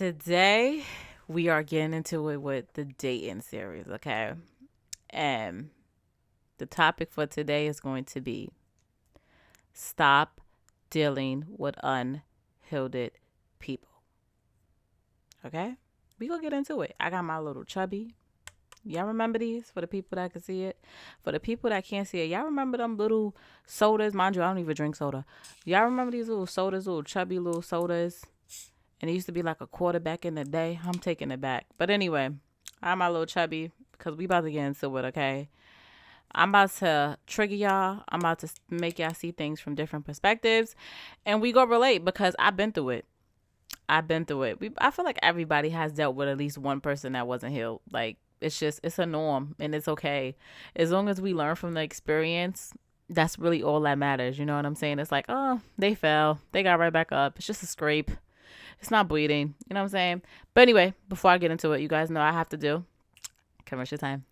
Today, we are getting into it with the dating series, okay? And the topic for today is going to be stop dealing with unhealed people, okay? We gonna get into it. I got my little chubby. Y'all remember these for the people that can see it? For the people that can't see it, y'all remember them little sodas? Mind you, I don't even drink soda. Y'all remember these little sodas, little chubby little sodas? And it used to be like a quarter back in the day. I'm taking it back. But anyway, I'm my little chubby because we about to get into it, okay? I'm about to trigger y'all. I'm about to make y'all see things from different perspectives. And we go relate because I've been through it. I've been through it. I feel like everybody has dealt with at least one person that wasn't healed. Like, it's a norm and it's okay. As long as we learn from the experience, that's really all that matters. You know what I'm saying? It's like, oh, they fell. They got right back up. It's just a scrape. It's not bleeding. You know what I'm saying? But anyway, before I get into it, you guys know I have to do commercial time.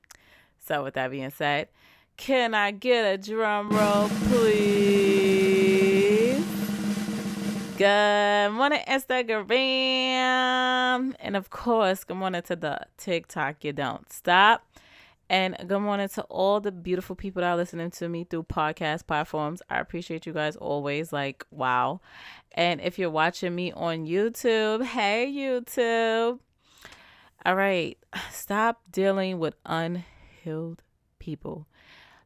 So with that being said, can I get a drum roll, please? Good morning, Instagram. And of course, good morning to the TikTok. You don't stop. And good morning to all the beautiful people that are listening to me through podcast platforms. I appreciate you guys always. Like, wow. And if you're watching me on YouTube, hey, YouTube. All right. Stop dealing with unhealed people.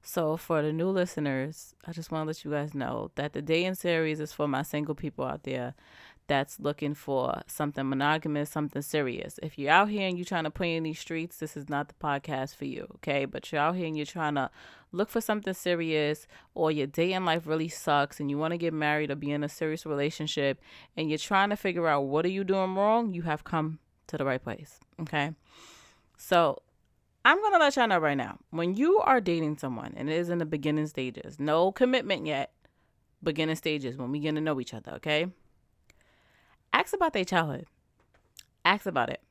So for the new listeners, I just want to let you guys know that the dating series is for my single people out there that's looking for something monogamous, something serious. If you're out here and you're trying to play in these streets, this is not the podcast for you, okay? But you're out here and you're trying to look for something serious, or your dating life really sucks and you want to get married or be in a serious relationship and you're trying to figure out what are you doing wrong, you have come to the right place, okay? So I'm going to let y'all know right now, when you are dating someone and it is in the beginning stages, no commitment yet, beginning stages when we get to know each other, okay? Ask about their childhood. Ask about it.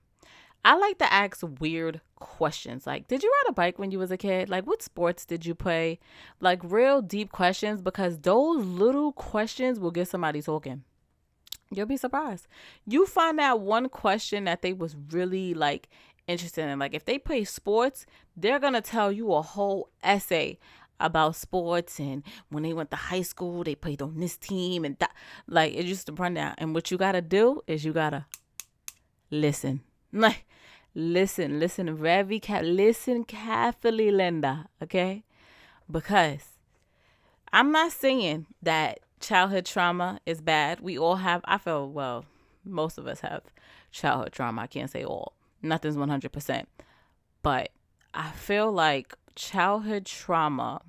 I like to ask weird questions. Like, did you ride a bike when you was a kid? Like, what sports did you play? Like, real deep questions, because those little questions will get somebody talking. You'll be surprised. You find out one question that they was really like interested in. Like, if they play sports, they're gonna tell you a whole essay about sports, and when they went to high school they played on this team, and like, it used to run down. And what you gotta do is you gotta listen. Like, listen listen carefully, Linda, okay? Because I'm not saying that childhood trauma is bad. We all have, I feel, well, most of us have childhood trauma. I can't say all. Nothing's 100%. But I feel like childhood trauma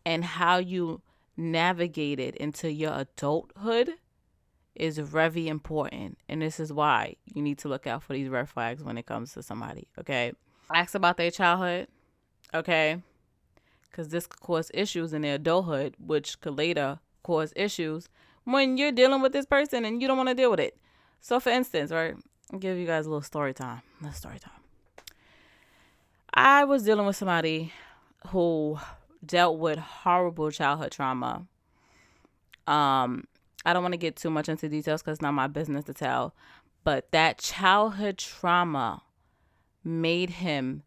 and how you navigate it into your adulthood is very important. And this is why you need to look out for these red flags when it comes to somebody, okay? Ask about their childhood, okay? Because this could cause issues in their adulthood, which could later cause issues when you're dealing with this person and you don't want to deal with it. So for instance, right, I'll give you guys a little story time. I was dealing with somebody who dealt with horrible childhood trauma. I don't want to get too much into details because it's not my business to tell, but that childhood trauma made him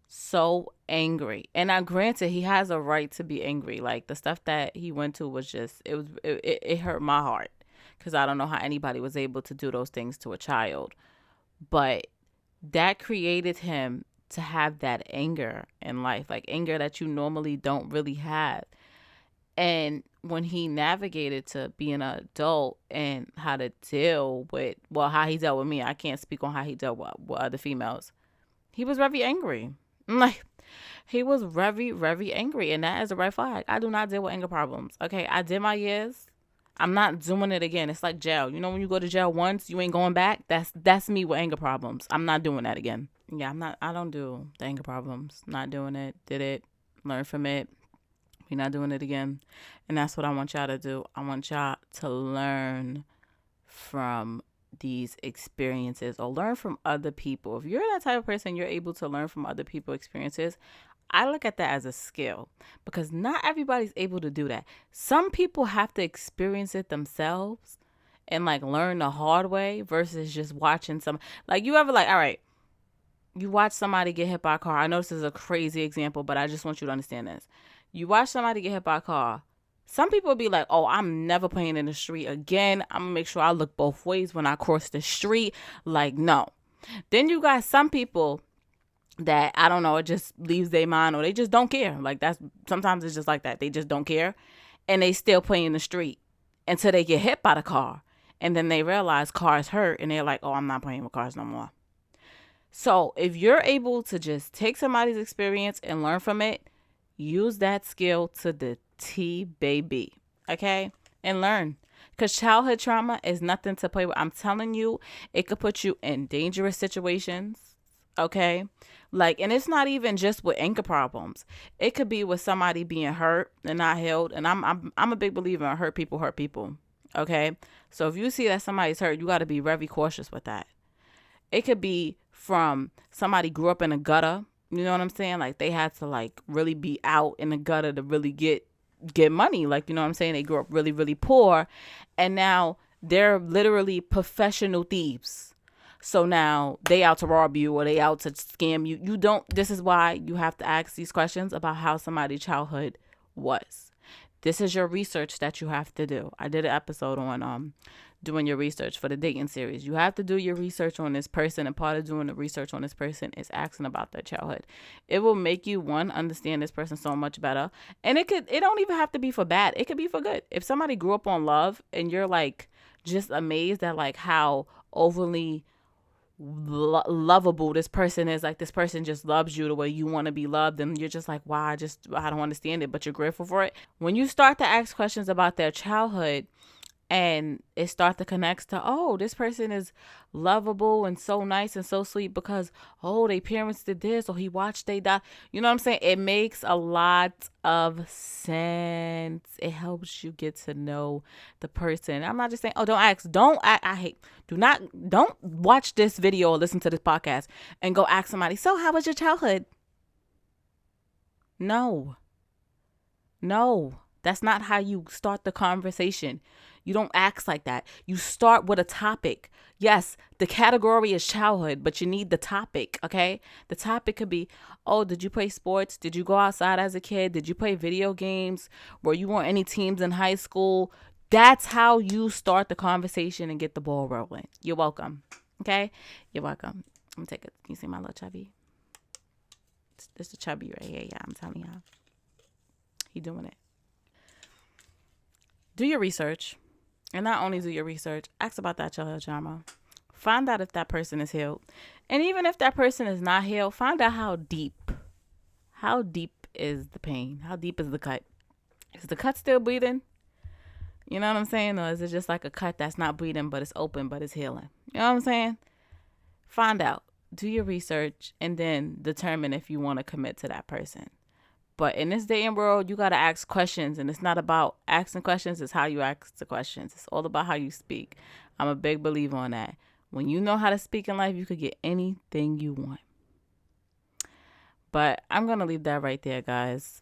so angry. And now, granted, he has a right to be angry. Like, the stuff that he went to was just, it hurt my heart, because I don't know how anybody was able to do those things to a child. But that created him to have that anger in life, like anger that you normally don't really have. And when he navigated to being an adult and how to deal with, well, how he dealt with me, I can't speak on how he dealt with other females. He was very angry. Like, he was very, very angry. And that is a red flag. I do not deal with anger problems. Okay, I did my years. I'm not doing it again. It's like jail. You know, when you go to jail once, you ain't going back. That's me with anger problems. I'm not doing that again. Yeah, I don't do the anger problems. Not doing it. Did it. Learn from it. We're not doing it again. And that's what I want y'all to do. I want y'all to learn from these experiences, or learn from other people. If you're that type of person, you're able to learn from other people's experiences. I look at that as a skill, because not everybody's able to do that. Some people have to experience it themselves and like learn the hard way versus just watching some, like, you ever, like, all right, you watch somebody get hit by a car. I know this is a crazy example, but I just want you to understand this. You watch somebody get hit by a car. Some people be like, oh, I'm never playing in the street again. I'm going to make sure I look both ways when I cross the street. Like, no. Then you got some people that, I don't know, it just leaves their mind, or they just don't care. Like, that's, sometimes it's just like that. They just don't care. And they still play in the street until they get hit by the car. And then they realize cars hurt, and they're like, oh, I'm not playing with cars no more. So if you're able to just take somebody's experience and learn from it, use that skill to the T, baby. Okay? And learn. Because childhood trauma is nothing to play with. I'm telling you, it could put you in dangerous situations. Okay? Like, and it's not even just with anger problems. It could be with somebody being hurt and not healed. And I'm a big believer in hurt people hurt people. Okay? So if you see that somebody's hurt, you got to be very cautious with that. It could be from somebody grew up in a gutter. You know what I'm saying? Like, they had to, like, really be out in the gutter to really get money. Like, you know what I'm saying? They grew up really, really poor. And now they're literally professional thieves. So now they out to rob you, or they out to scam you. You don't, this is why you have to ask these questions about how somebody's childhood was. This is your research that you have to do. I did an episode on doing your research for the dating series. You have to do your research on this person, and part of doing the research on this person is asking about their childhood. It will make you, one, understand this person so much better. And it don't even have to be for bad. It could be for good. If somebody grew up on love and you're like just amazed at like how overly lovable this person is, like this person just loves you the way you want to be loved, and you're just like, wow, I don't understand it, but you're grateful for it. When you start to ask questions about their childhood, and it starts to connect to, oh, this person is lovable and so nice and so sweet because, oh, their parents did this, or he watched they die. You know what I'm saying? It makes a lot of sense. It helps you get to know the person. I'm not just saying, oh, don't watch this video or listen to this podcast and go ask somebody, so how was your childhood? No, that's not how you start the conversation. You don't ask like that. You start with a topic. Yes, the category is childhood, but you need the topic, okay? The topic could be, oh, did you play sports? Did you go outside as a kid? Did you play video games? Were you on any teams in high school? That's how you start the conversation and get the ball rolling. You're welcome, okay? You're welcome. I'm gonna take it. Can you see my little chubby? It's the chubby right here. Yeah, I'm telling y'all. He doing it. Do your research. And not only do your research, ask about that childhood trauma. Find out if that person is healed. And even if that person is not healed, find out how deep. How deep is the pain? How deep is the cut? Is the cut still bleeding? You know what I'm saying? Or is it just like a cut that's not bleeding, but it's open, but it's healing? You know what I'm saying? Find out. Do your research, and then determine if you want to commit to that person. But in this day and world, you got to ask questions, and it's not about asking questions. It's how you ask the questions. It's all about how you speak. I'm a big believer on that. When you know how to speak in life, you could get anything you want. But I'm going to leave that right there, guys.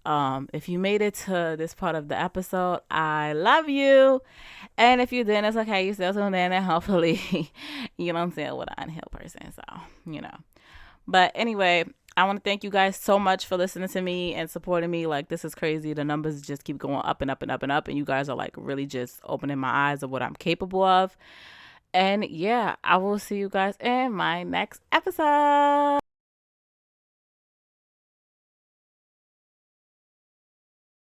If you made it to this part of the episode, I love you. And if you didn't, it's okay. You still tuned in, and hopefully you don't deal with an unhealed person. So, you know. But anyway, I want to thank you guys so much for listening to me and supporting me. Like, this is crazy. The numbers just keep going up and up and up and up. And you guys are like really just opening my eyes of what I'm capable of. And yeah, I will see you guys in my next episode.